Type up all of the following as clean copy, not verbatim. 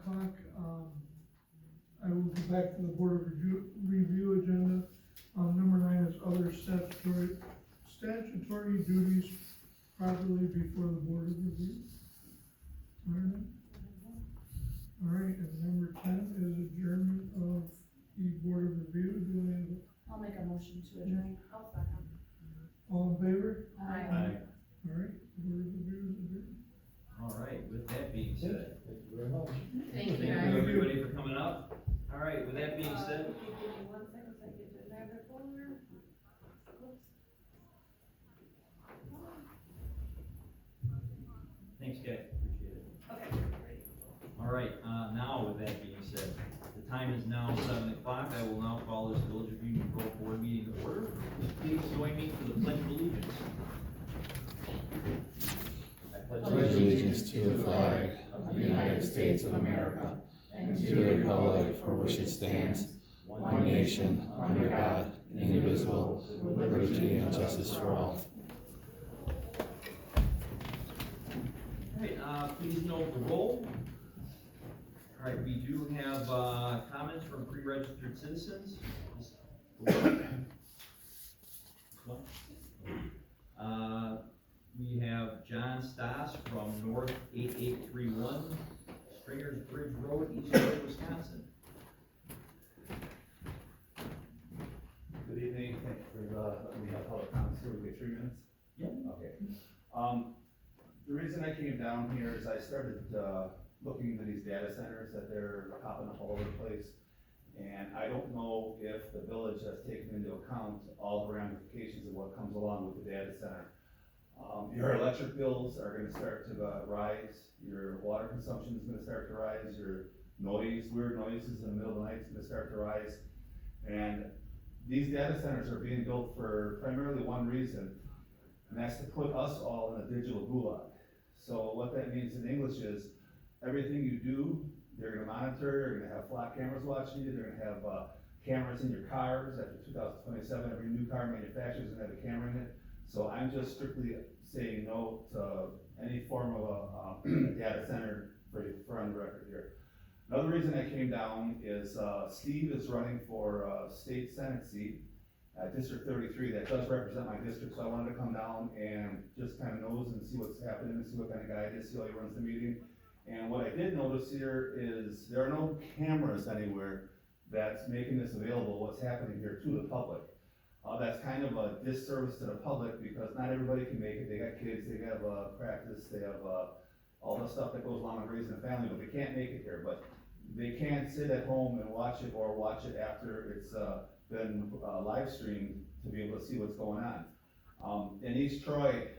o'clock. I will go back to the board of review agenda. Number 9 is other statutory duties properly before the board of review. All right, and number 10 is adjournment of the board of review. Do I have I'll make a motion to adjourn. I'll second. all in favor? Aye. All right, board of review is adjourned. All right, with that being said, Thank you very much. Thank you, thank guys. you everybody for coming up. All right, with that being said, Give me 1 second so I get to another folder. Oops. thanks guys, appreciate it. Okay, great. All right, now with that being said, the time is now 7 o'clock. I will now call this Village of Union Grove Board meeting to order. Please join me for the pledge of allegiance. I pledge allegiance to the flag of the United States of America and to the republic for which it stands, one nation, under God, indivisible, with liberty and justice for all. All right, please note the roll. All right, we do have, comments from pre-registered citizens. This one. We have John Stoss from North 8831 Stringers Bridge Road, East Road, Wisconsin. Good evening, thank you for letting me have public comments here. We get 3 minutes? Yeah. Okay. The reason I came down here is I started, looking into these data centers that they're popping up all over the place. And I don't know if the village has taken into account all the ramifications of what comes along with the data center. Your electric bills are gonna start to rise, your water consumption is gonna start to rise, your weird noises in the middle of the night is gonna start to rise. And these data centers are being built for primarily one reason, and that's to put us all in a digital gulag. So what that means in English is, everything you do, they're gonna monitor, they're gonna have flat cameras watching you, they're gonna have cameras in your cars. After 2027, every new car manufacturer is gonna have a camera in it. So I'm just strictly saying no to any form of a data center for on the record here. Another reason I came down is Steve is running for a state senate seat at District 33. That does represent my district, so I wanted to come down and just kind of nose and see what's happening, and see what kind of guy it is, see how he runs the meeting. And what I did notice here is there are no cameras anywhere that's making this available, what's happening here to the public. That's kind of a disservice to the public, because not everybody can make it. They got kids, they have practice, they have all the stuff that goes along with raising a family, but they can't make it here. But they can't sit at home and watch it, or watch it after it's been live streamed, to be able to see what's going on. In East Troy,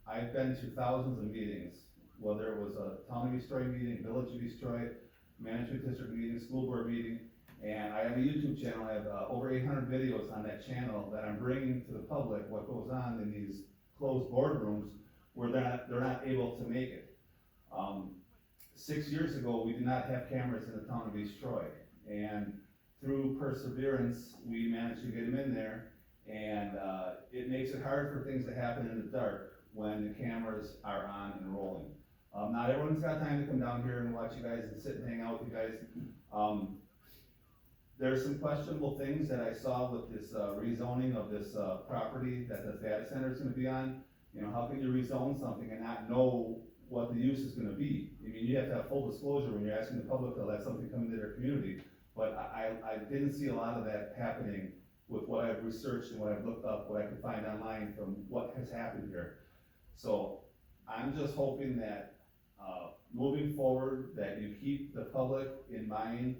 I've been to thousands of meetings, whether it was a Town of East Troy meeting, Village of East Troy, Management District meeting, School Board meeting, and I have a YouTube channel. I have over 800 videos on that channel that I'm bringing to the public what goes on in these closed boardrooms where they're not able to make it. 6 years ago, we did not have cameras in the Town of East Troy, and through perseverance, we managed to get them in there, and it makes it hard for things to happen in the dark when the cameras are on and rolling. Not everyone's got time to come down here and watch you guys and sit and hang out with you guys. There's some questionable things that I saw with this rezoning of this property that the data center is gonna be on. You know, how can you rezone something and not know what the use is gonna be? I mean, you have to have full disclosure when you're asking the public to let something come into their community. But I didn't see a lot of that happening with what I've researched and what I've looked up, what I could find online from what has happened here. So I'm just hoping that moving forward, that you keep the public in mind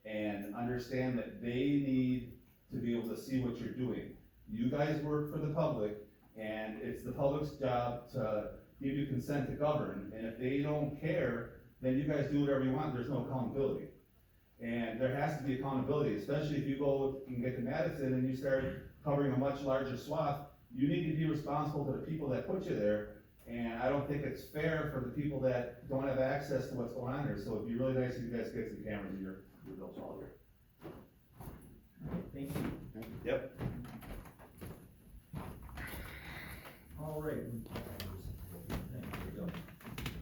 and understand that they need to be able to see what you're doing. You guys work for the public, and it's the public's job to give you consent to govern, and if they don't care, then you guys do whatever you want. There's no accountability. And there has to be accountability, especially if you go and get to Madison and you start covering a much larger swath. You need to be responsible to the people that put you there, and I don't think it's fair for the people that don't have access to what's going on here. So it'd be really nice if you guys get some cameras in your village hall here. Thank you. Yep. All right. There we go.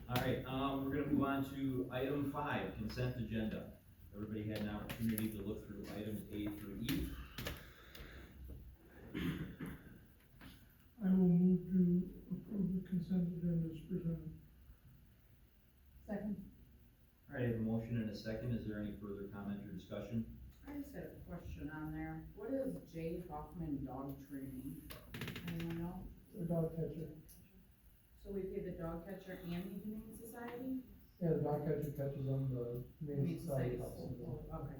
All right, Alright, we're gonna move on to item 5, consent agenda. Everybody had an opportunity to look through items A through E. I will move to approve the consent agenda as presented. Second. Alright, I have a motion and a second. Is there any further comment or discussion? I just got a question on there. What is J. Hoffman dog training? Anyone know? The dog catcher. So we pay the dog catcher and the Humane Society? Yeah, the dog catcher catches on the Humane Society. house. Okay.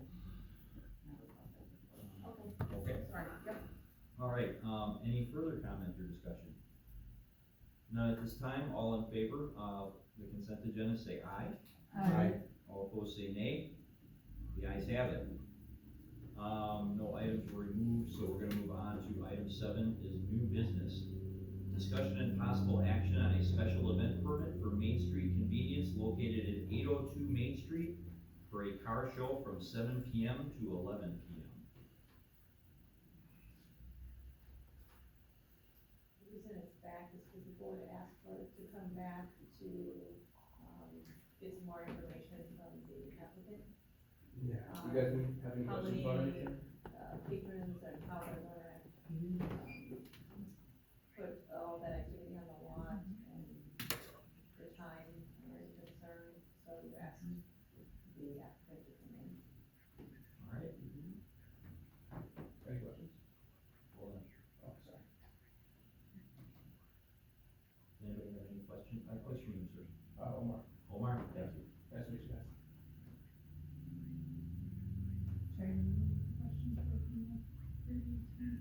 Okay, Okay. sorry, yep. Alright, any further comment or discussion? None at this time. All in favor of the consent agenda, say aye. Aye. All opposed, say nay. The ayes have it. No items were removed, so we're gonna move on to item 7 is new business. Discussion and possible action on a special event permit for Main Street Convenience located at 802 Main Street for a car show from 7 PM to 11 PM. The reason it's back is because the board asked for it to come back to, get some more information from the applicant. Yeah, you guys have any How questions about many, anything? patrons and how they're gonna, put all that activity on the lot and the time are concerned, so you asked the applicant to come in. Alright, Any questions? hold on. Oh, sorry. Does anybody have any questions? What's your name, sir? Omar, Omar, thank you. nice to meet you guys.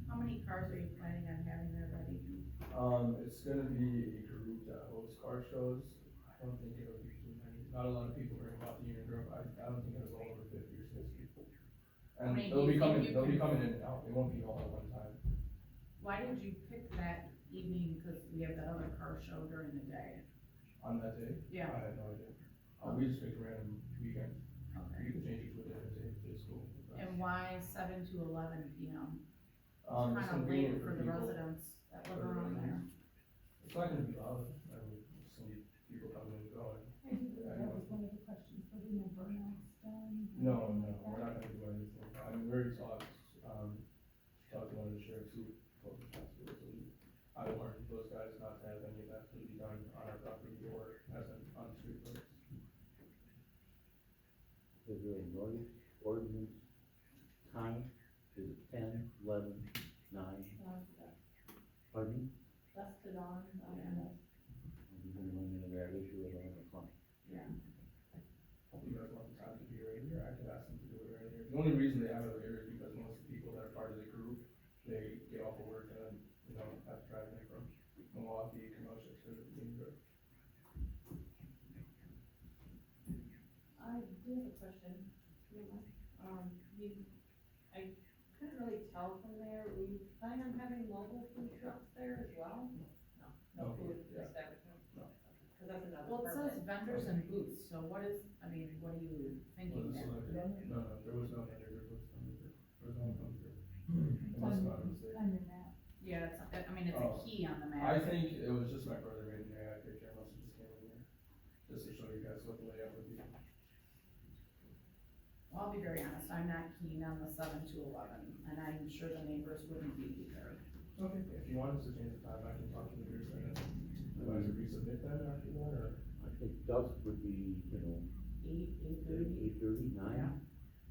How many cars are you planning on having there ready? It's gonna be a group that hosts car shows. I don't think it'll be too many, not a lot of people hearing about the Union Grove. I don't think it'll go over 50 or 60. How And many they'll do be you think coming, you they'll be can- coming in and out, they won't be all at one time. Why did you pick that evening, cause we have that other car show during the day? On that day? Yeah. I had no idea. We just picked a random weekend. Okay. You can change it to a different day, it's cool. And why 7 to 11 PM? It's Kinda convenient late for the people. residents that live For the around there. It's not gonna be loud, I mean, some people coming and going. I think that was one of the questions, but we know burnouts done. No, we're not gonna do anything, I mean, we already talked to one of the sheriffs who told us not to do it, so I warned those guys not to have any of that to be done on our property or as an on-street place. Is there a noise ordinance time? Is it 10, 11, 9? Pardon me? That's the dawn, We're gonna run into that issue at 11 o'clock. Yeah. If you guys want the time to be earlier, I could ask them to do it earlier. The only reason they have it later is because most of the people that are part of the group, they get off of work and then, have to drive in from Milwaukee, Kenosha to New York. I do have a question. I couldn't really tell from there, were you planning on having mobile food trucks there as well? No, no No, food yeah. establishment? No. Cause that's another Well, it permit. says vendors and booths, so what is, what are you Was thinking it there? selected? No, there was no vendor, there was no one come through. It must have been a mistake. On your map. Yeah, it's, I mean, it's a Oh. key on the I map. think it was just my brother made me a picture, I must have just came in here, just to show you guys what the layout would be. Well, I'll be very honest, I'm not keen on the 7 to 11, and I'm sure the neighbors wouldn't be either. Okay. If you want us to change the time, I can talk to the beer center. Do I have to resubmit that after that, or? I think dusk would be, 8:30? 8:30, 9.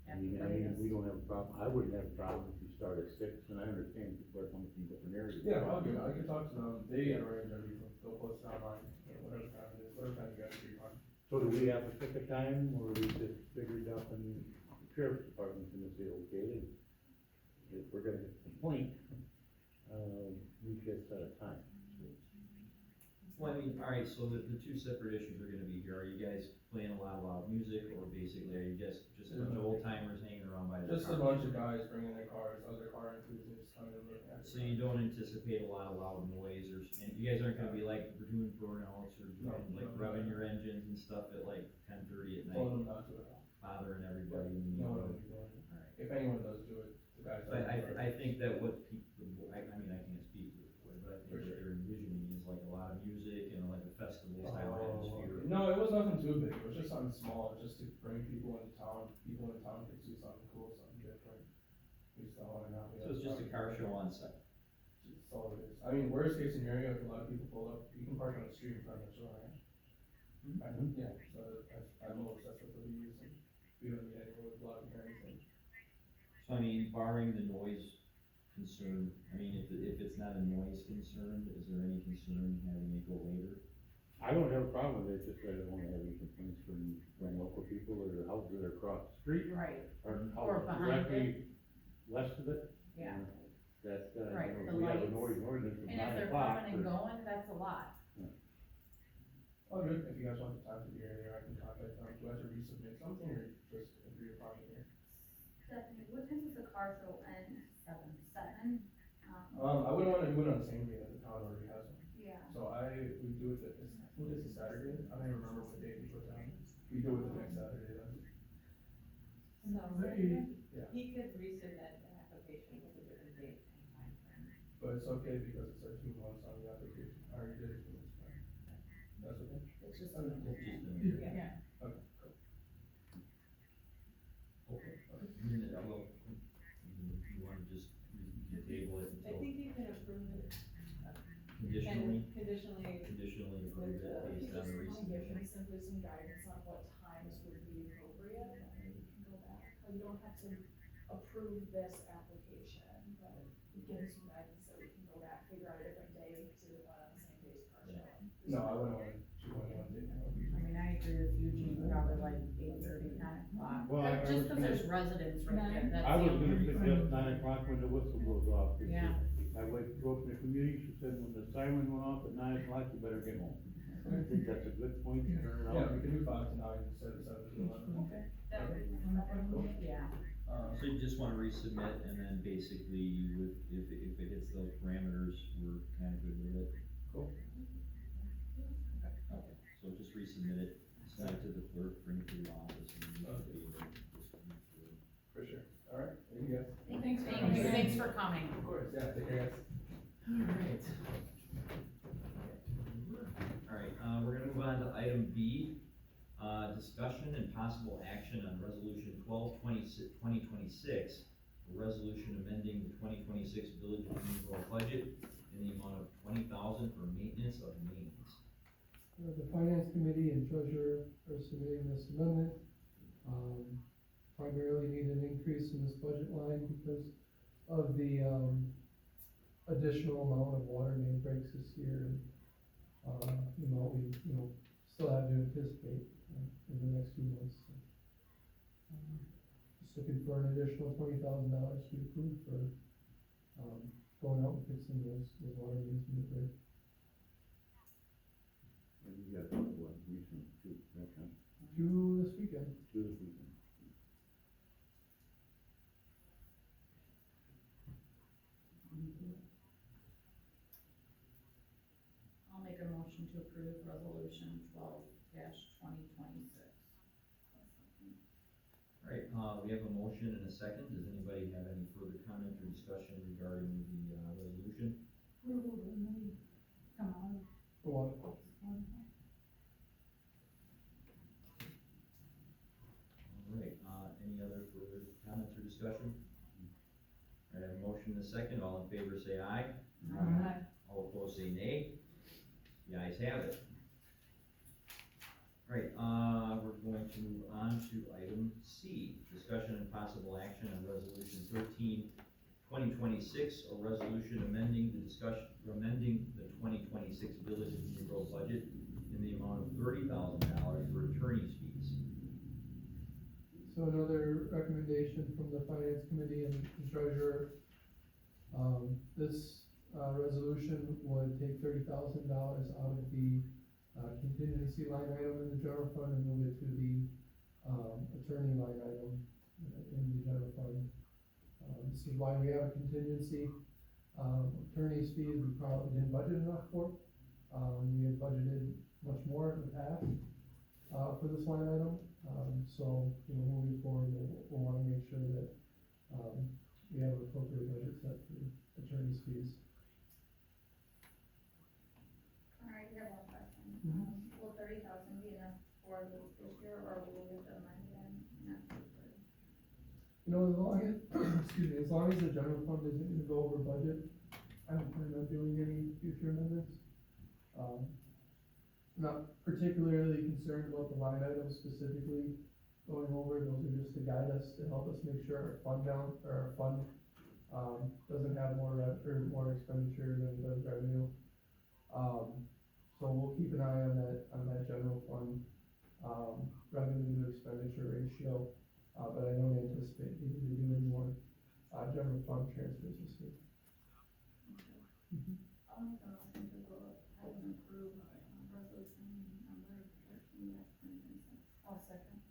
I mean, we don't have a problem, I wouldn't have a problem if you start at 6, and I understand people are coming from different areas. Yeah, I can talk to them, they arrange everything, they'll post it online, whatever time it is, whatever time you guys agree on. So do we have to pick a time, or we just figure it out, and the sheriff's department's gonna say, okay, and if we're gonna get a complaint, we should set a time. Well, I mean, alright, so the two separate issues are gonna be here. Are you guys playing a lot of loud music, or basically are you just a bunch of old timers hanging around by the Just a car? bunch of guys bringing their cars, other car enthusiasts coming and looking at it. So you don't anticipate a lot of loud noise, and you guys aren't gonna be like, we're doing burnouts, or No, doing like no. revving your engines and stuff at like 10:30 at Told night, them not to at all. bothering everybody in the No one neighborhood. will be doing it. Alright. If anyone does do it, the guys. But I think that what people, I mean, I can't speak for it, but I think For what sure. they're envisioning is like a lot of music and like a festival style Oh, atmosphere. no, it was small, just to bring people into town can see something cool, something different. We just don't wanna not. So it's just a car show on site. That's all it is. I mean, worst case scenario, if a lot of people pull up, you can park on the street in front of the store, right? Yeah, so at most, that's what they'll be using. We don't need any road blocking or anything. So I mean, barring the noise concern, I mean, if it's not a noise concern, is there any concern having it go later? I don't have a problem with it, just I don't wanna have any complaints from local people or the houses that are across the street. Right, Or Or houses behind directly west of it. yeah. That, Right, you the know, we have a lights. noise ordinance from And if 9 they're o'clock. coming and going, that's a lot. Oh, good, if you guys want the time to be earlier, I can contact them, do I have to resubmit something, or just agree upon it here? Stephanie, what time does the car show end? 7? I wouldn't wanna do it on the same day that the town already has one, Yeah. so we do it, I think it's a Saturday, I don't even remember what day we put down. We do it the next Saturday then. So, The 8th. Yeah. he could resubmit an application with a different date and time frame. But it's okay because it's our 2 months on the application, I already did it 2 months back. That's okay? It's just. Okay, cool. It's just a. Yeah. Okay, cool. Okay. I mean, well, you wanna just, you can table it I until think you can approve it. conditionally, Conditionally, conditionally approve it based on the Just wanna give resubmission. them simply some guidance on what times would be appropriate, and then we can go back. You don't have to approve this application, but give them some guidance that we can go back, figure out a different day to do it on the same day as car showing. No, I wouldn't want to one day. I mean, I agree with you, Gene, probably like 8:30, 9 o'clock. Well, I Just was cause there's residents right there, that's I the was only gonna reason. suggest 9 o'clock when the whistle goes off. because Yeah. My wife grew up in the community, she said when the siren went off at 9 o'clock, you better get home. I think that's a good point to turn it Yeah, off. we can do 5 to 9 instead of 7 to 11. Okay. that would be. Yeah, So you just wanna resubmit, and then basically with, if it hits those parameters, we're kinda good with it. Cool. Okay, so just resubmit it, send it to the clerk, bring it to the office, and we should be able to just move through. For sure. Alright, thank you guys. thanks for coming. Of course, yeah, take care guys. Alright. Alright, we're gonna move on to item B, discussion and possible action on resolution 2026, a resolution amending the 2026 Village of Greenville budget in the amount of $20,000 for maintenance of mains. The finance committee and treasurer are submitting this amendment. Primarily need an increase in this budget line because of the, additional amount of water main breaks this year. And the amount we, still have to anticipate in the next few months. So, just looking for an additional $20,000 to be approved for, going out and fixing those water mains in the break. And you got one recent too, that time, 2 this weekend. this weekend. I'll make a motion to approve resolution 12-2026. Alright, we have a motion and a second. Does anybody have any further comment or discussion regarding the, resolution? Come on. For what? Alright, any other further comments or discussion? I have a motion and a second. All in favor say aye. All opposed say nay. The ayes have it. Alright, we're going to move on to item C, discussion and possible action on resolution 13-2026, a resolution amending the 2026 Village of Greenville budget in the amount of $30,000 for attorney's fees. So another recommendation from the finance committee and treasurer. This resolution would take $30,000 out of the contingency line item in the general fund and move it to the attorney line item in the general fund. This is why we have a contingency. Attorney's fees we probably didn't budget enough for. We had budgeted much more in the past for this line item. So, moving forward, we'll wanna make sure that we have an appropriate budget set for attorney's fees. Alright, we have one question. Mhm. Will 30,000 be enough for this year, or will will we have deadline again? In October? You know, as long as, excuse me, as long as the general fund isn't gonna go over budget, I don't plan on doing any future amendments. Not particularly concerned about the line items specifically going over, those are just to guide us, to help us make sure our fund doesn't have more more expenditure than the revenue. So we'll keep an eye on that general fund, revenue to expenditure ratio, but I don't anticipate needing to do any more, general fund transfers this year. I'll make a motion to go ahead and approve, resolution number 13-2026. I'll second.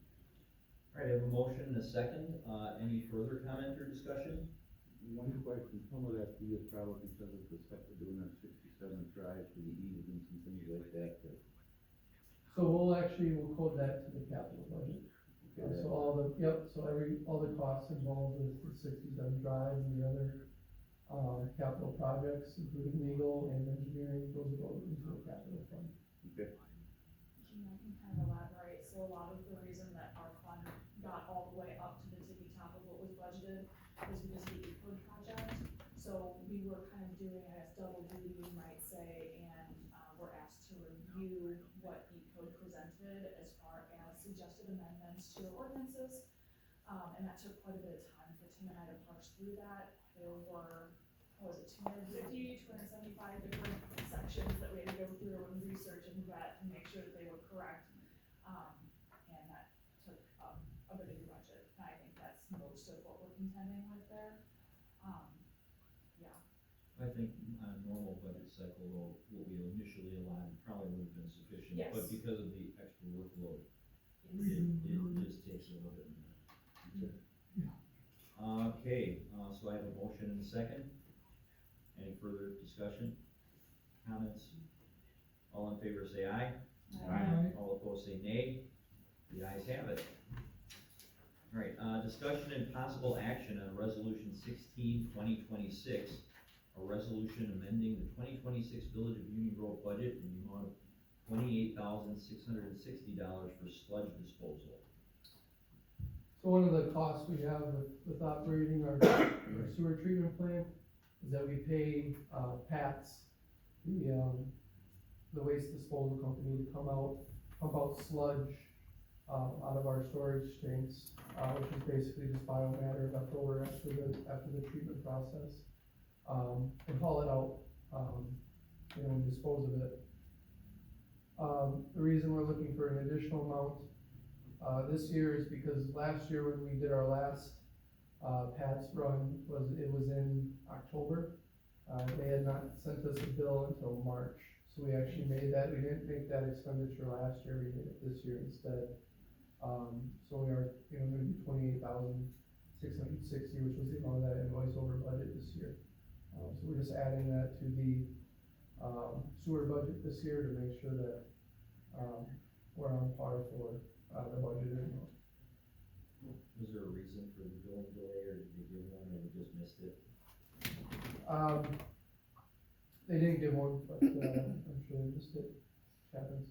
Alright, I have a motion and a second, any further comment or discussion? One question, some of that fee is probably because of the stuff we're doing on 67th Drive for the easements and things like that, that. So we'll code that to the capital budget. So all the costs involved with the 67 Drive and the other, capital projects, including legal and engineering, those will go into the capital fund. Okay. Gene, I can kind of elaborate, so a lot of the reason that our fund got all the way up to the tippy top of what was budgeted is because of the E-code project. So we were kind of doing, I guess, double duty, you might say, and, we're asked to review what E-code presented as far as suggested amendments to your ordinances. And that took quite a bit of time for Tim and I to parse through that. There were, what was it, 275 different sections that we had to go through and research and vet and make sure that they were correct. And that took a bit of your budget, and I think that's most of what we're contending with there. Yeah, I think on a normal budget cycle, though, what we initially allotted probably would have been sufficient, Yes. but because of the extra workload, yes. it just takes a little bit more. Okay, so I have a motion and a second. Any further discussion, comments? All in favor say aye. Aye. All opposed say nay. The ayes have it. Alright, discussion and possible action on resolution 16/2026, a resolution amending the 2026 Village of Union Grove budget in the amount of $28,660 for sludge disposal. So one of the costs we have with operating our sewer treatment plant is that we pay, PATS, the waste disposal company, to pump out sludge, out of our storage tanks, which is basically just biomatter left over after the treatment process, and haul it out, and dispose of it. The reason we're looking for an additional amount this year is because last year when we did our last PATS run, it was in October. They had not sent us a bill until March, so we actually we didn't make that expenditure last year, we did it this year instead. So we are, gonna be $28,660, which was the amount of that invoice over budget this year. So we're just adding that to the sewer budget this year to make sure that we're on par for the budgeted amount. Was there a reason for the billing delay, or did they give one, or we just missed it? They didn't give one, but I'm sure they missed it. Happens.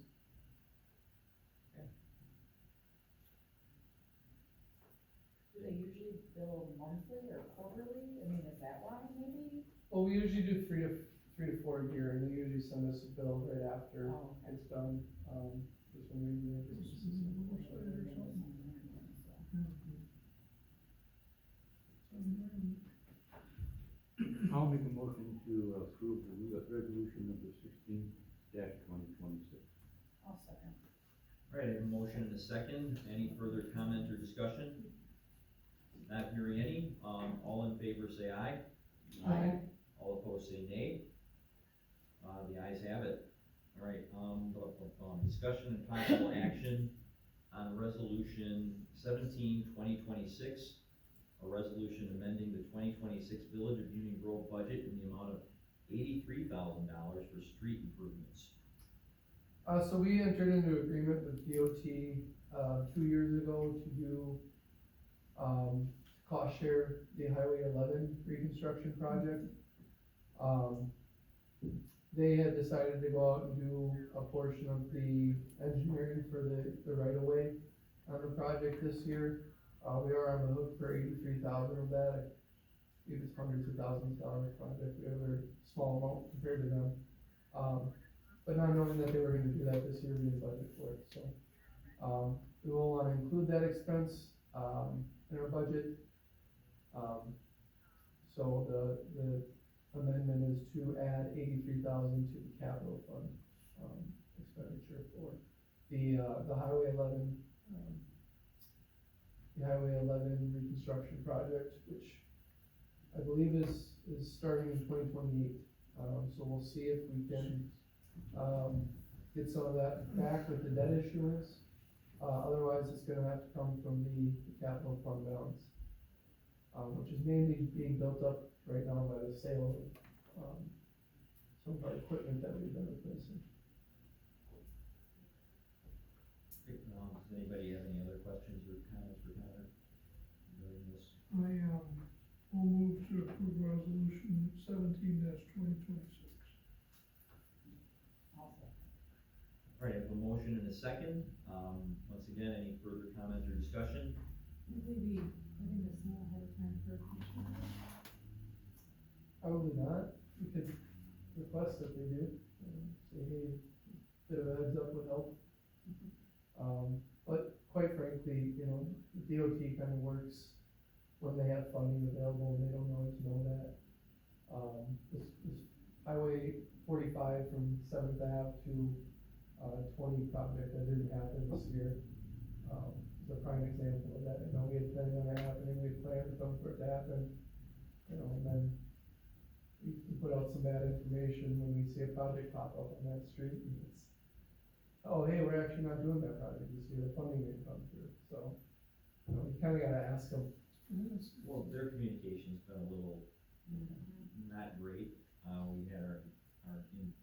Do they usually bill monthly or quarterly? I mean, is that why maybe? Well, we usually do three to four a year, and they usually send us a bill right after Oh, okay. it's done. This one usually is I'll make a motion to approve the resolution number 16-2026. I'll second. Alright, I have a motion and a second. Any further comment or discussion? Not hearing any. All in favor say aye. Aye. All opposed say nay. The ayes have it. Alright, discussion and possible action on resolution 17/2026, a resolution amending the 2026 Village of Union Grove budget in the amount of $83,000 for street improvements. So we entered into agreement with DOT, 2 years ago to do, cost share the Highway 11 reconstruction project. They had decided to go out and do a portion of the engineering for the right of way, on the project this year. We are on the hook for 83,000 of that. I believe it's hundreds of thousands of dollars project. We have a very small amount compared to them. But not knowing that they were gonna do that this year, we didn't budget for it, so. We will wanna include that expense, in our budget. So the amendment is to add 83,000 to the capital fund, expenditure for the Highway 11, reconstruction project, which I believe is starting in 2028. So we'll see if we can, get some of that back with the debt issuance. Otherwise, it's gonna have to come from the capital fund balance, which is mainly being built up right now by the sale of, some of our equipment that we've been replacing. Does anybody have any other questions or comments for Tyler regarding this? I, will move to approve resolution 17-2026. All right, I have a motion and a second. Once again, any further comments or discussion? Would we be letting this know ahead of time for commissioners? Probably not. We could request that they do, say, hey, bit of a heads up would help. But quite frankly, you know, the DOT kind of works when they have funding available, and they don't always know that. This Highway 45 from 7th Ave to 20 project that didn't happen this year, is a prime example of that. You know, we had planned on it happening, we had planned for it to happen, you know, and then we put out some bad information when we see a project pop up on that street, and it's, oh, hey, we're actually not doing that project this year, the funding didn't come through, so, you know, you kinda gotta ask them. Well, their communication's been a little not great. We had our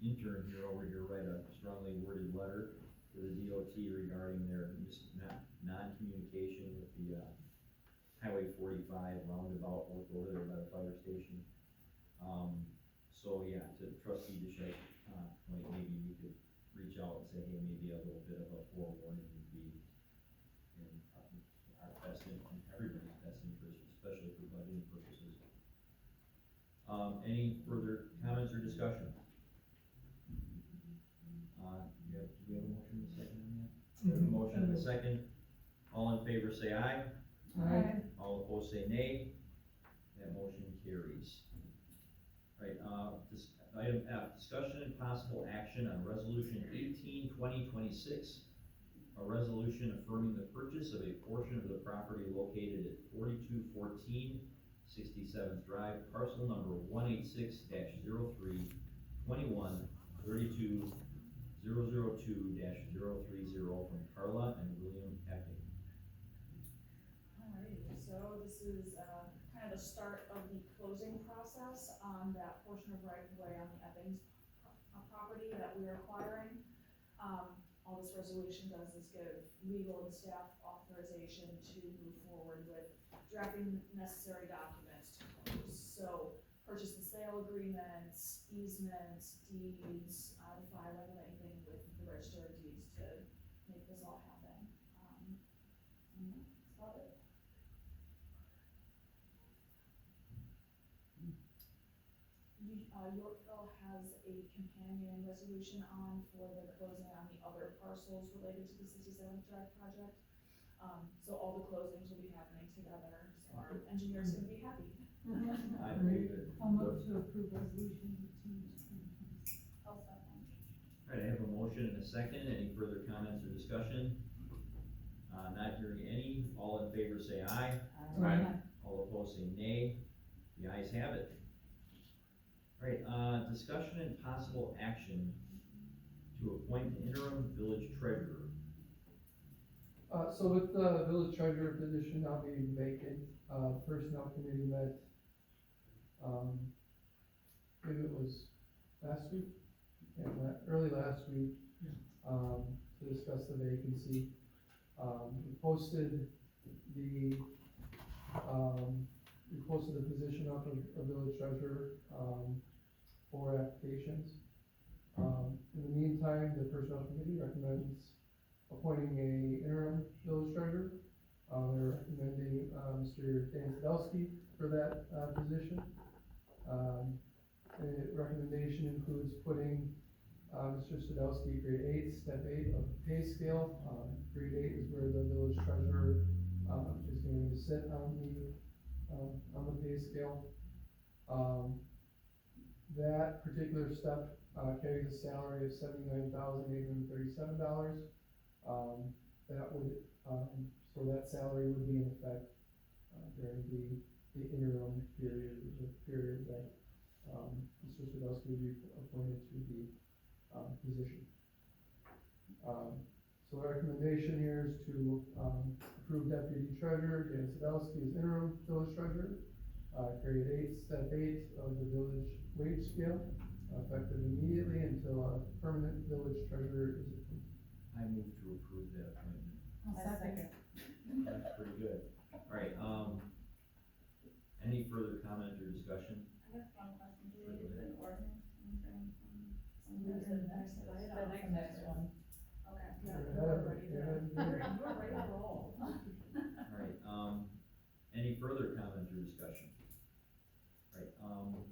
intern here over here write a strongly worded letter to the DOT regarding their non-communication with the, Highway 45 roundabout work over there by the fire station. So yeah, to trustee Bishop, like maybe we could reach out and say, hey, maybe a little bit of a forewarning would be in our best, in everybody's best interest, especially for budgeting purposes. Any further comments or discussion? Do we have a motion in a second on that? We have a motion in a second. All in favor say aye. Aye. All opposed say nay. That motion carries. Right, item F, discussion and possible action on resolution 18/2026. A resolution affirming the purchase of a portion of the property located at 4214 67th Drive, parcel number 186-03 21 32 002-030 from Carla and William Epping. Alrighty, so this is, kind of the start of the closing process on that portion of right of way on the Epping's property that we are acquiring. All this resolution does is give legal and staff authorization to move forward with drafting necessary documents to close. So, purchase and sale agreements, easements, deeds, filing of anything with the register of deeds to make this all happen. And that's about it. Yorkville has a companion resolution on for the closing on the other parcels related to the 67th Drive project. So all the closings will be happening together, so our engineer's gonna be happy. I believe it. I'll move to approve resolution 18-2026. I'll second. Alright, I have a motion and a second. Any further comments or discussion? Not hearing any. All in favor say aye. Aye. All opposed say nay. The ayes have it. Alright, discussion and possible action to appoint an interim village treasurer. So with the village treasurer position now being vacant, personnel committee met, maybe it was last week? Yeah, early last week, to discuss the vacancy. We posted the position up of village treasurer, 4 applications. In the meantime, the personnel committee recommends appointing a interim village treasurer. They're recommending, Mr. Dan Sadowski for that, position. The recommendation includes putting, Mr. Sadowski, grade 8, step 8 of the pay scale. Grade 8 is where the village treasurer, is going to sit on the pay scale. That particular step, carries a salary of $79,837. That would, so that salary would be in effect, during the interim period, the period that, Mr. Sadowski would be appointed to the, position. So the recommendation here is to, approve Deputy Treasurer Dan Sadowski as interim village treasurer, grade 8, step 8 of the village wage scale, effective immediately until a permanent village treasurer is appointed. I move to approve that appointment. Second. That's pretty good. Alright, any further comment or discussion? I have one question, do we do an ordinance entering from? There's the next item. The next one. Okay. You're Yeah, ahead of we're it, ready you're to, ahead of we're it. ready to roll. Alright, any further comment or discussion? Alright, alright,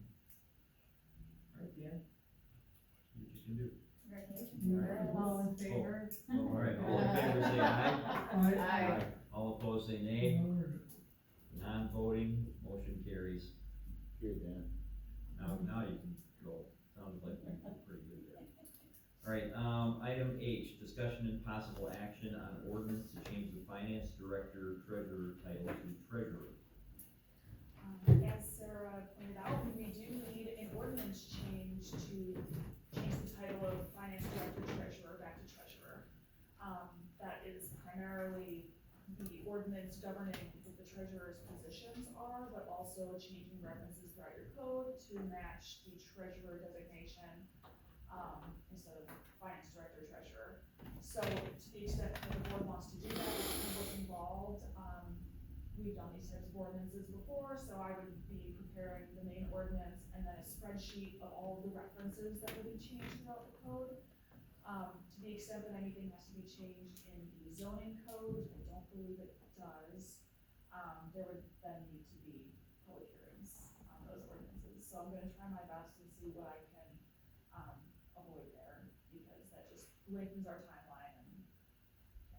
Dan? You just can do. Congratulations. All in favor? Alright, all in favor say aye. Aye. All opposed say nay. Non-voting, motion carries. Here, Dan. Now you can go. Sounds like you're pretty good there. Alright, item H, discussion and possible action on ordinance to change the finance director treasurer title to treasurer. As Sarah pointed out, we do need an ordinance change to change the title of finance director treasurer back to treasurer. That is primarily the ordinance governing what the treasurer's positions are, but also changing references throughout your code to match the treasurer designation, instead of finance director treasurer. So to the extent that the board wants to do that, what's involved, we've done these types of ordinances before, so I would be preparing the main ordinance and then a spreadsheet of all of the references that will be changed throughout the code. To the extent that anything has to be changed in the zoning code, I don't believe it does. There would then need to be public hearings on those ordinances, so I'm gonna try my best and see what I can, avoid there, because that just lengthens our timeline and, yeah.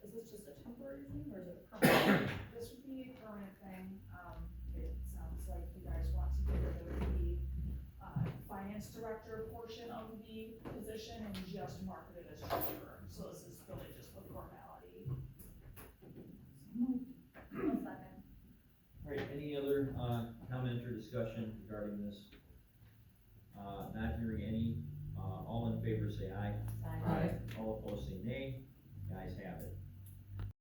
Is this just a temporary thing, or is it permanent? This would be a permanent thing. It sounds like you guys want to get rid of the, finance director portion of the position and just market it as treasurer. So this is really just a formality. One second. Alright, any other, comment or discussion regarding this? Not hearing any, all in favor say aye. Aye. All opposed say nay. The ayes have it.